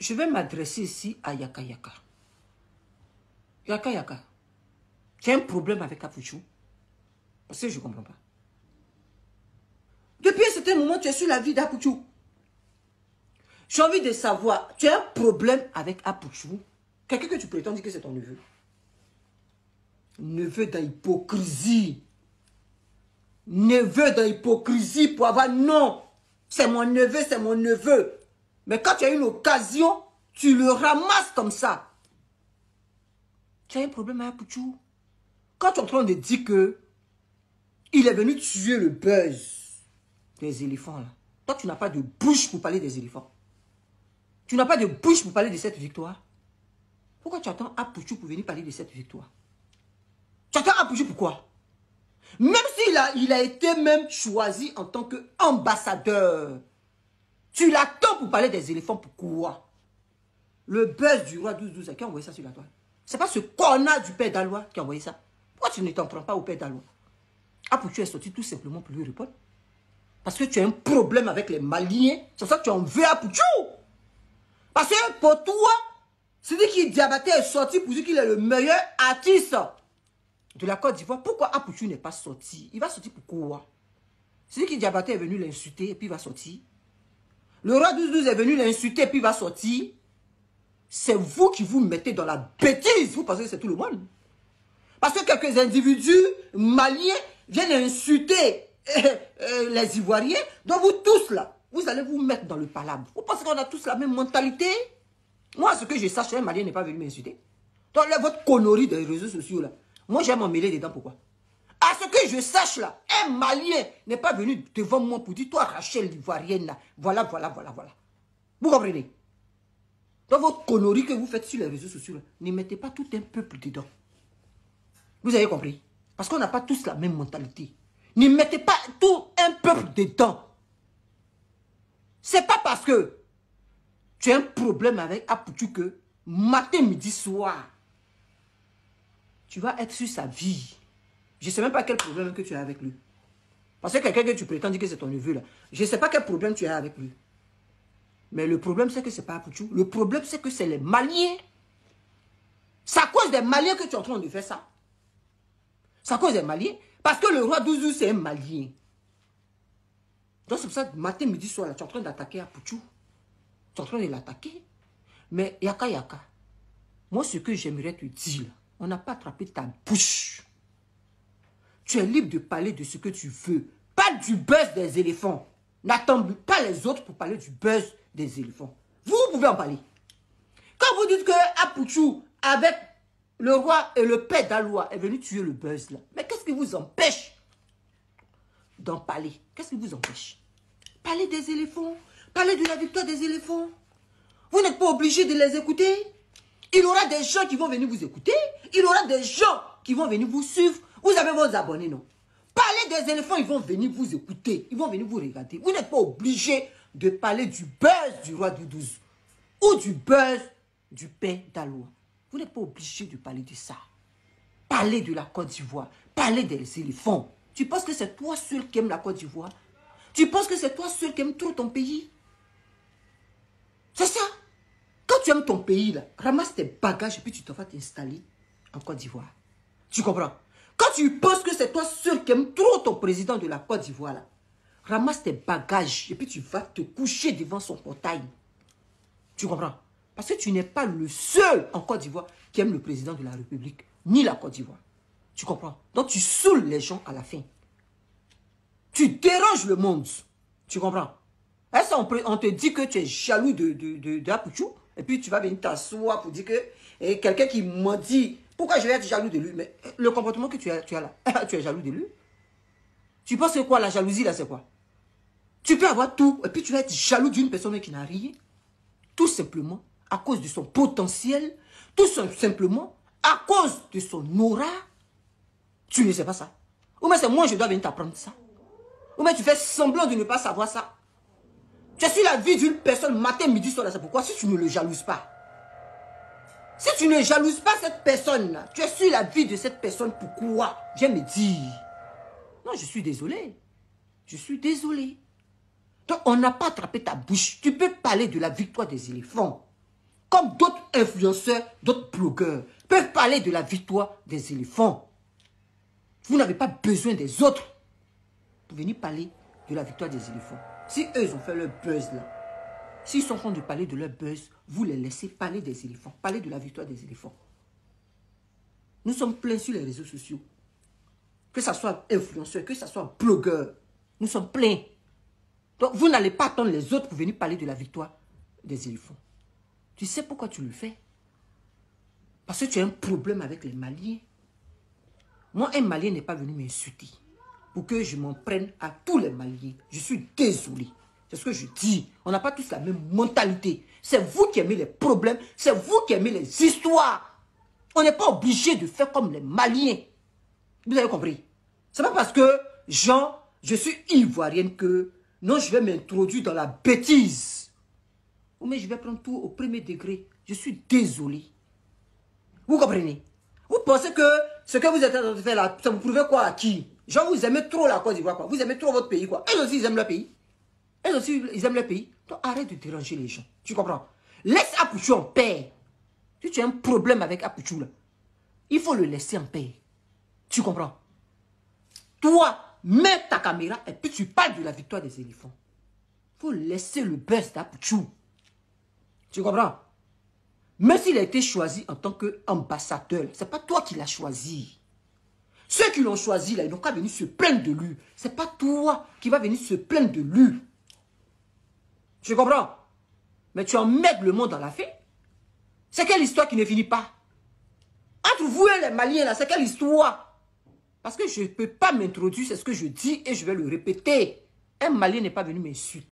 je vais m'adresser ici à Yaka Yaka. Yaka Yaka, tu as un problème avec Apouchou? Parce que je ne comprends pas. Depuis un certain moment, tu es sur la vie d'Apouchou. J'ai envie de savoir, tu as un problème avec Apouchou? Quelqu'un que tu prétends dire que c'est ton neveu. Neveu d'hypocrisie. Neveu d'hypocrisie pour avoir non. C'est mon neveu, c'est mon neveu. Mais quand tu as une occasion, tu le ramasses comme ça. Tu as un problème avec Apouchou? Quand tu es en train de dire que il est venu tuer le buzz des éléphants là. Toi, tu n'as pas de bouche pour parler des éléphants. Tu n'as pas de bouche pour parler de cette victoire. Pourquoi tu attends Apouchou pour venir parler de cette victoire? Tu attends Apouchou pourquoi? Même s'il a été même choisi en tant qu'ambassadeur. Tu l'attends pour parler des éléphants, pourquoi? Le buzz du roi 12-12, qui a envoyé ça sur la toile? C'est pas ce connard du père d'Alois qui a envoyé ça. Pourquoi tu ne t'en prends pas au père d'Alois? Apouchou est sorti tout simplement pour lui répondre. Parce que tu as un problème avec les Maliens. C'est pour ça que tu en veux Apouchou. Parce que pour toi, celui qui Diabaté est sorti pour dire qu'il est le meilleur artiste de la Côte d'Ivoire. Pourquoi Apouchou n'est pas sorti? Il va sortir pourquoi? Celui qui Diabaté est venu l'insulter et puis il va sortir. Le roi 12-12 est venu l'insulter et puis il va sortir. C'est vous qui vous mettez dans la bêtise. Vous pensez que c'est tout le monde. Parce que quelques individus maliens viennent insulter les Ivoiriens. Donc vous tous là, vous allez vous mettre dans le palabre. Vous pensez qu'on a tous la même mentalité? Moi, ce que je sache, un Malien n'est pas venu m'insulter. Donc là, votre connerie des réseaux sociaux là, moi j'aime m'en mêler dedans, pourquoi? À ce que je sache là, un Malien n'est pas venu devant moi pour dire, toi Rachel l'Ivoirienne là, voilà. Vous comprenez? Dans votre connerie que vous faites sur les réseaux sociaux là, ne mettez pas tout un peuple dedans. Vous avez compris? Parce qu'on n'a pas tous la même mentalité. Ne mettez pas tout un peuple dedans. C'est pas parce que tu as un problème avec Apouchou que matin, midi, soir, tu vas être sur sa vie. Je ne sais même pas quel problème que tu as avec lui. Parce que quelqu'un que tu prétends dire que c'est ton neveu là, je ne sais pas quel problème tu as avec lui. Mais le problème c'est que ce n'est pas Apouchou. Le problème c'est que c'est les Maliens. C'est à cause des Maliens que tu es en train de faire ça. C'est à cause des Maliens. Parce que le roi 12 c'est un Malien. Donc c'est pour ça que matin, midi, soir, là, tu es en train d'attaquer Apouchou. Tu es en train de l'attaquer. Mais Yaka Yaka, moi ce que j'aimerais te dire, là, on n'a pas attrapé ta bouche. Tu es libre de parler de ce que tu veux. Pas du buzz des éléphants. N'attends pas les autres pour parler du buzz des éléphants. Vous pouvez en parler. Quand vous dites que Apouchou, avec le roi et le père d'Alois, est venu tuer le buzz là, mais qu'est-ce qui vous empêche d'en parler? Qu'est-ce qui vous empêche? Parler des éléphants. Parler de la victoire des éléphants. Vous n'êtes pas obligé de les écouter. Il y aura des gens qui vont venir vous écouter. Il y aura des gens qui vont venir vous suivre. Vous avez vos abonnés, non? Parler des éléphants, ils vont venir vous écouter. Ils vont venir vous regarder. Vous n'êtes pas obligé de parler du buzz du roi du 12 ou du buzz du père d'Alois. Vous n'êtes pas obligé de parler de ça. Parler de la Côte d'Ivoire. Parler des éléphants. Tu penses que c'est toi seul qui aime la Côte d'Ivoire? Tu penses que c'est toi seul qui aime trop ton pays? C'est ça. Quand tu aimes ton pays, là, ramasse tes bagages et puis tu te vas t'installer en Côte d'Ivoire. Tu comprends? Quand tu penses que c'est toi seul qui aime trop ton président de la Côte d'Ivoire, là, ramasse tes bagages et puis tu vas te coucher devant son portail. Tu comprends? Parce que tu n'es pas le seul en Côte d'Ivoire qui aime le président de la République, ni la Côte d'Ivoire. Tu comprends? Donc tu saoules les gens à la fin. Tu déranges le monde. Tu comprends? Est-ce qu'on te dit que tu es jaloux de Apouchou? Et puis tu vas venir t'asseoir pour dire que quelqu'un qui m'a dit, pourquoi je vais être jaloux de lui? Mais le comportement que tu as là, tu es jaloux de lui? Tu penses que quoi, la jalousie là, c'est quoi? Tu peux avoir tout, et puis tu vas être jaloux d'une personne qui n'a rien. Tout simplement à cause de son potentiel, tout simplement à cause de son aura. Tu ne sais pas ça. Ou bien c'est moi je dois venir t'apprendre ça. Ou bien tu fais semblant de ne pas savoir ça. Tu es sur la vie d'une personne matin, midi, soir, c'est pourquoi si tu ne le jalouses pas. Si tu ne jalouses pas cette personne-là, tu es sur la vie de cette personne, pourquoi? Viens me dire. Non, je suis désolé. Je suis désolé. Donc, on n'a pas attrapé ta bouche. Tu peux parler de la victoire des éléphants. comme d'autres influenceurs, d'autres blogueurs, peuvent parler de la victoire des éléphants. Vous n'avez pas besoin des autres pour venir parler de la victoire des éléphants. Si eux, ils ont fait leur buzz là, s'ils sont en train de parler de leur buzz, vous les laissez parler des éléphants, parler de la victoire des éléphants. Nous sommes pleins sur les réseaux sociaux. Que ce soit influenceur, que ce soit blogueur, nous sommes pleins. Donc, vous n'allez pas attendre les autres pour venir parler de la victoire des éléphants. Tu sais pourquoi tu le fais? Parce que tu as un problème avec les Maliens. Moi, un Malien n'est pas venu m'insulter pour que je m'en prenne à tous les Maliens. Je suis désolé. C'est ce que je dis. On n'a pas tous la même mentalité. C'est vous qui aimez les problèmes. C'est vous qui aimez les histoires. On n'est pas obligé de faire comme les Maliens. Vous avez compris? C'est pas parce que, Jean, je suis ivoirienne que, non, je vais m'introduire dans la bêtise. Mais je vais prendre tout au premier degré. Je suis désolé. Vous comprenez? Vous pensez que ce que vous êtes en train de faire là, ça vous prouve quoi à qui? Genre, vous aimez trop la Côte d'Ivoire, quoi. Vous aimez trop votre pays, quoi. Eux aussi, ils aiment leur pays. Eux aussi, ils aiment leur pays. Donc, arrête de déranger les gens. Tu comprends? Laisse Apouchou en paix. Si tu as un problème avec Apouchou, là, il faut le laisser en paix. Tu comprends? Toi, mets ta caméra et puis tu parles de la victoire des éléphants. Il faut laisser le buzz d'Apouchou. Tu comprends? Même s'il a été choisi en tant qu'ambassadeur, ce n'est pas toi qui l'as choisi. Ceux qui l'ont choisi, là, ils n'ont qu'à venir se plaindre de lui. Ce n'est pas toi qui vas venir se plaindre de lui. Tu comprends? Mais tu emmerdes le monde dans la fée. C'est quelle histoire qui ne finit pas? Entre vous et les Maliens, là, c'est quelle histoire? Parce que je ne peux pas m'introduire, c'est ce que je dis et je vais le répéter. Un Malien n'est pas venu m'insulter.